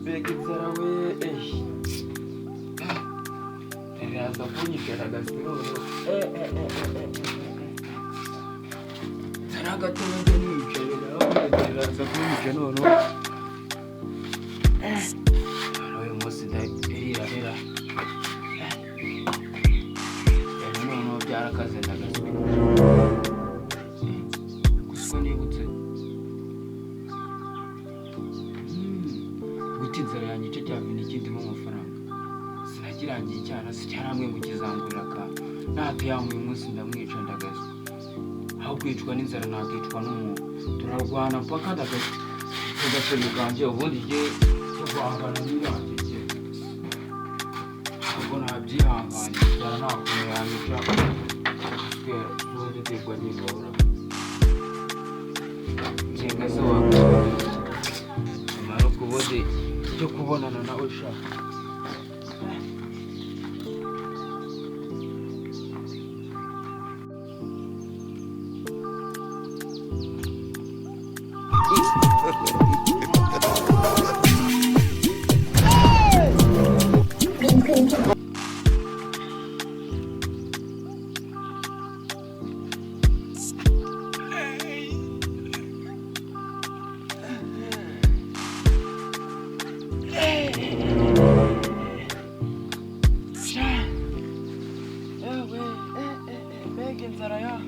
Mbega inzara we iraza kunyicira agasiroro inzara gatoya njye niyicaye nawe iraza kunyica noneho uyu munsi ndirira noneho byarakaze ndagasiroro gusa nibutse inzara yanjye icyo cyavuna ikindimo amafaranga sinakirangiye cyane si cyaramwe mu kizangurira ka ntabwo yamuye umunsi ndamwica ndagaza aho kwicwa n'inzara nakicwa n'umuntu turarwana mpaka tugasenya ubwanjye ubundi jye guhangana n'iyanjye jye ntabwo nabyihanganye inzara ntabwo yanyica twera ubundi ndirwa nyibabura ngenga se wakubona amara kubundi cyo kubonana nawe shaka inzara ya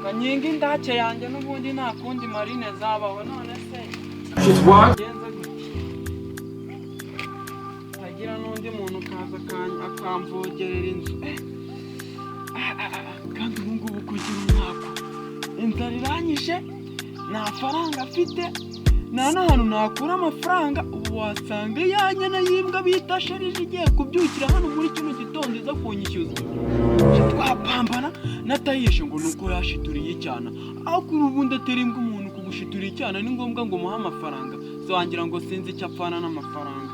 kanyinga indake yanjye n'ubundi nta kundi marine zabaho none se genza tagira n'undi muntu kaza akamvogerera inzu kandi ubu ngubu kugira umwaka inzara iranyishe nta faranga afite nta n'ahantu nakura amafaranga ubu wasanga yanyana y'imbwa bita sharije igiye kubyukira hano muri kino gitondo iza kunyishyuza twapambana natayishe ngo nuko yashituriye cyane aho kuri ubundi atera imbwa umuntu kugushituriye cyane ni ngombwa ngo muhe amafaranga zoangira ngo sinzi icyo apfana n'amafaranga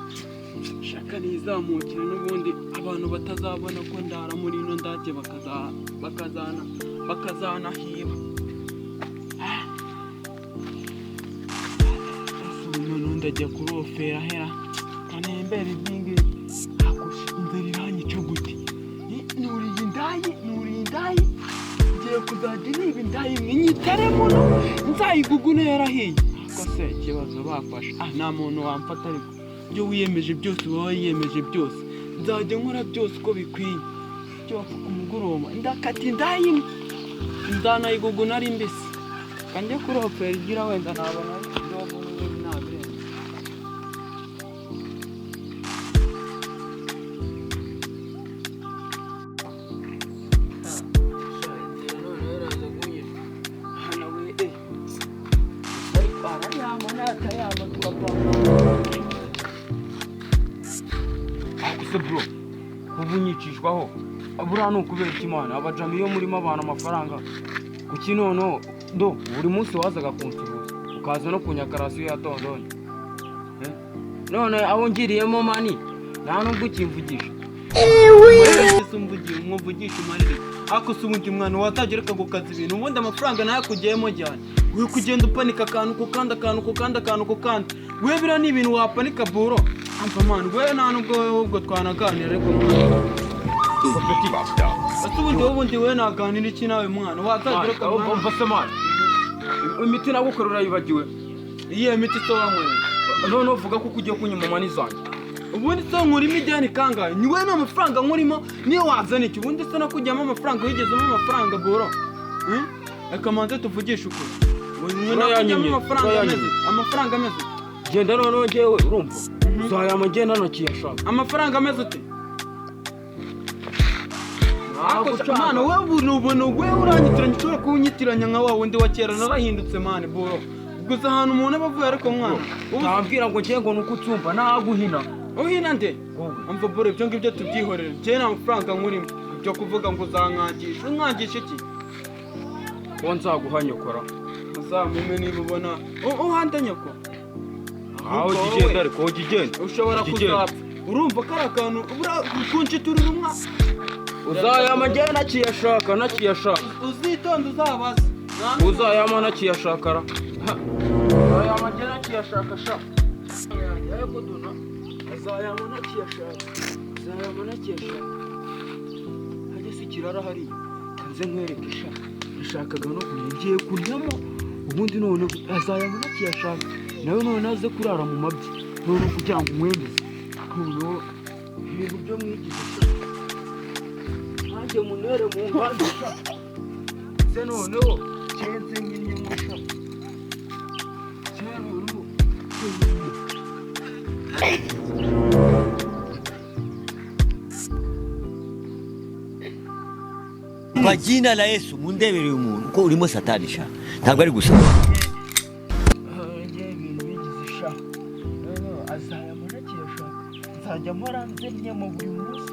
shaka nizamukire n'ubundi abantu batazabona ko ndara muri ino ndake bakazana hiba none ndajya kurofera hera kanembera ibyingi hakushi inzara iranyica gute nuriye indayi ngiye kuzajya niba indayi mwinyiteremo nzayigugu yarahiye ako se ikibazo bafashe nta muntu wamfata ariko ibyo wiyemeje byose uba wiyemeje byose nzajya nkora byose uko bikwiye cyose ku mugoroba ndakata indayi nzanayigugu nari mbisi kanjye kurofera igira wenda nabona akuse bro kuvunyicishwaho abura no kubera kimana abajami yo murimo abantu amafaranga kuki nono ndo buri munsi wazaga kunsuruza ukaza no kunyakarasiyo yatondone none aho ngiriyemo mani nta nubwo ukimvugisha umvugisha umvugisha marire akuse ubundi mwana watagereka gukaza ibintu ubundi amafaranga nayo kugiyemo cyane we kugenda upanika akantu kukanda we bira ni ibintu wapanika buro amva man we nta nubwo ubwo twanaganira ariko kopeti basta ubundi we naganira iki nawe mwana watagereka umva se man imiti nagukorera yibagiwe iye imiti so wamwe none uvuga ko kugiye kunyuma mani zanjye ubundi se nkurimo ideni kangahe niwe n'amafaranga nkurimo niyo wazana iki ubundi se nakujyamo amafaranga wigezemo amafaranga buro akamanze tuvugisha ukuri amafaranga ameze genda noneho njyewe urumva uzayama genda ntakiyashaka amafaranga ameze ute mwana we ubona we uranyitiranya ushobora kuwunyitiranya nka wa wundi wa kera narahindutse mani buro gusa ahantu umuntu aba avuye ariko mwana utambwira ngo njye ngo nuko utumva naguhina uhina nde amva buro ibyo ngibyo tubyihorere njye nta mafaranga nkurimo ibyo kuvuga ngo uzankangisha iki ko nzaguhanyokora muzamume niba ubona uhanda nyoko aho gigenda ariko aho gigenda ushobora kuzapfa urumva ko ari akantu kunshiturira umwa uzayama njye nakiyashaka uzitonda uzabaza uzayama nakiyashakara uzayama njye nakiyashaka sha ariko dona azayabona kiyashaka hajya si kirara hariya kanze nkwereke sha yashakaga no kugiye kuryamo ubundi none azayabona kiyashaka nawe none aze kurara mu mabyi none kugira ngo umwemeze kuno ibintu byo mwigize sha nanjye munere mu nganda sha se noneho kenze nk'inyuma sha Kwa jina la Yesu mundebere umuntu uko urimo satani sha ntabwo ari gusaba ibintu bigize sha azayabona kiyashaka nzajya mpora nzemye mu buri munsi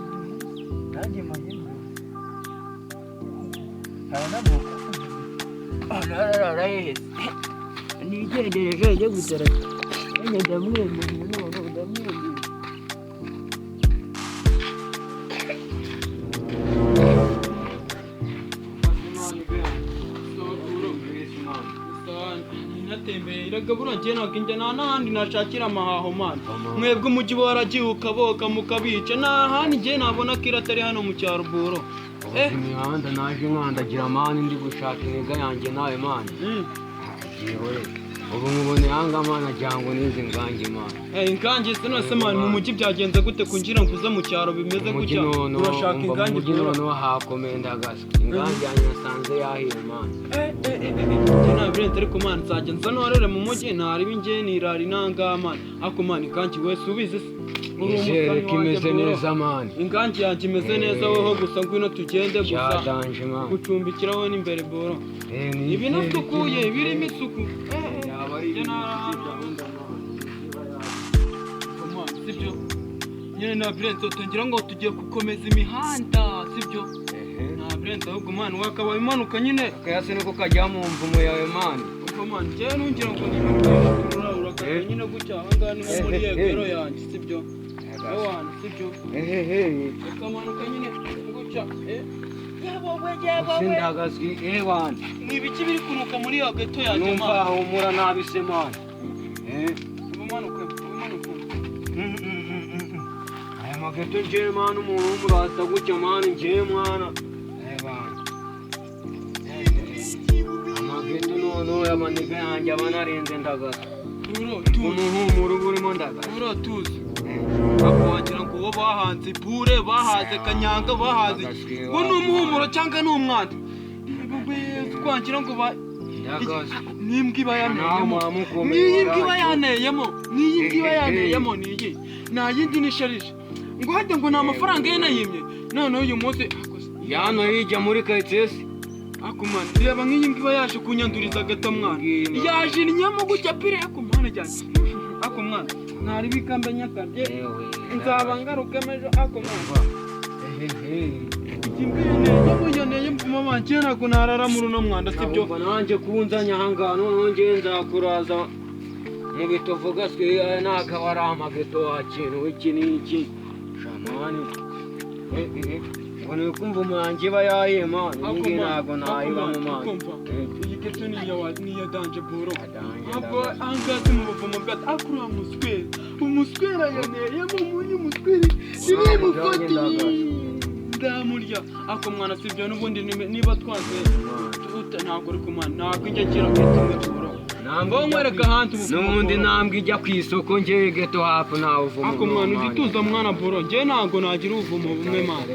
nanjye mahindura nigendereje njye gutera ndamwemera umuntu ndamwemera iragabura njye ntabwo njye nta n'ahandi nashakira amahaho mana mwebwe umujyi waragiye ukaboka mukabica nta handi njye nabona ko atari hano mu cyaro buro imihanda naje nkandagira mani ndi gushaka intega yanjye nawe mani ubu nkubone hanga mana cyangwa n'izi ngange mani ingange se nose mani mu mujyi byagenze gute kungira ngo uze mu cyaro bimeze gutya urashaka ingange mu mujyi noneho hakomeye ndagaswe ingange yanjye nasanze yahiye mani ntabirente ariko mani nzajya nza norere mu mujyi ntariba njye nirara inanga mani ariko mani ingange wese ubizi se izere ko imeze neza mani ingange yanjye imeze neza weho gusa ngwino tugende gusa cyadanje mani gucumbikira we n'imbere boro ibi nasukuye birimo isuku sibyo nyine na Brent tugira ngo tugiye gukomeza imihanda sibyo na Brent ahubwo mani wakaba imanuka nyine akayase niko kajya mu mvumo yawe mani ubwo mani je nungira ngo nimanuka urakaba nyine gutya ahangaha ni muri yegero yanjye sibyo awana sibyo ukamanuka nyine gutya sindagazwi ewana ni ibiki biri kunuka muri yo geto yanjye mani numva humura nabi se mani umanuka aya mageto nje mani umuntu w'umurasta gutya mani nje mwana amageto noneho y'amaniga yanjye aba narenze ndagaza umuhumuro uba urimo ndagaza buro tuzi wagira ngo uwo bahanze bure bahaze kanyanga bahaze ngo ni umuhumuro cyangwa ni umwanda twagira ngo n'imbwa iba yaneyemo n'iyi mbwa iba yaneyemo niyi nta yindi nisharije ngo hajya ngo ni amafaranga ye nayimye noneho uyu munsi yano yijya muri kayitesi akumana reba nk'iyi mbwa iba yaje kunyanduriza agata mwana yaje inyamo gutya pire akumana cyane akumana ntari bikambe nyakarye nzaba ngaruka ejo akumana yaneye mvuma banjye ntabwo narara muri uno mwanda sibyo nanjye kunzanya ahangaha noneho njye nzakuraza mu bitovu gaswe ntabwo ari amageto wakintu iki n'iki shamani ngo ni ukumva umuhangi iba yahiye mani iyi ntabwo nayiba mu mani iyi geto ni iya danje buro ntabwo ahangaha si mu buvumo bwacu akuriya umuswera yaneyemo munyi umusweri nimumufatiye ndamurya ako mwana sibyo n'ubundi niba twaze ntabwo uri kumana ntabwo ijya kira geto buro ngo nkwereka ahandi n'ubundi ntambwe ijya ku isoko njye geto hafi ntawe uvumo ako mwana uzituza mwana buro njye ntabwo nagira ubuvumo bumwe mwana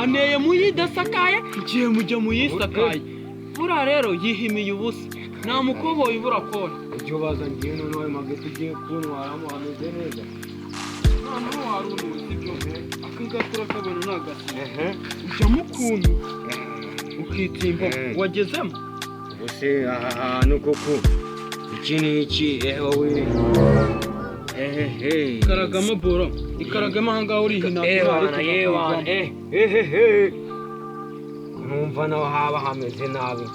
aneye muyidasakaye ngiye mujya muyisakaye buriya rero yihimiye ubusa nta mukoboyi ubura kora icyo baza ngiye noneho ayo mageto ugiye kuntwaramo hameze neza noneho hari umuntu sibyo akangaka urakabona ni agasi ujyamo ukuntu ukitsimba wagezemo ubuse aha hantu koko iki ni iki wowe ikaragamo buro ikaragamo ahangaha urihina yewana numva naho haba hameze nabi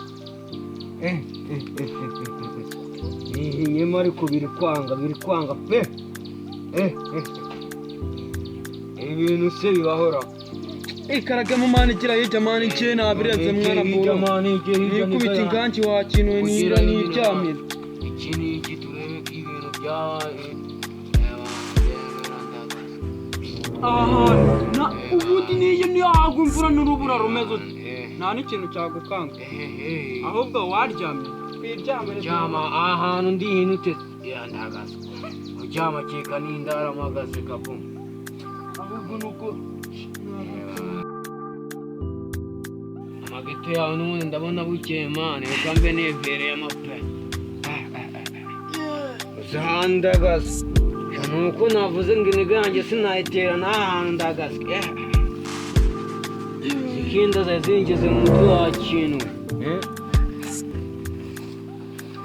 nihinyemo ariko biri kwanga pe ibintu se bibahora ikaragamo mani igira hirya mani igihe nabirenze mwana buro nikubita ingangi wakinuwe nira niryamira iki ni iki turebe ko ibintu ubundi niyo hagwa imvura n'urubura rumeze ute nta n'ikintu cyagukanga ahubwo waryamye ryama ahantu ndihinute ndagaze uryama keka n'indara mpagaze kavumu ahubwo nuko amageto yawe n'ubundi ndabona bukeye mani reka mbe nevereye amape uzahandagaze nuko navuze ngo iniga yanjye sinayitera n'ahantu ndagaze ikinda zari zingeze mu mutwe wa kintu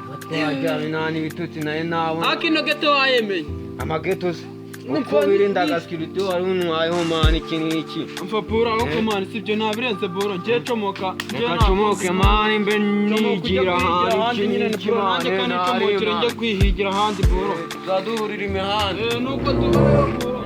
batwajyanye nta n'ibitutsi nayo nabona akino geto wayemeye amageto se uko birindaga sikiriti wari unwayeho mani iki n'iki mfa bura ahubwo mani sibyo ntabirenze bura ngiye comoka comoke mani mbe nigira ahandi iki n'iki mani ncomokere njye kwihigira ahandi bura tuzaduhurira imihanda nuko tubayeho bura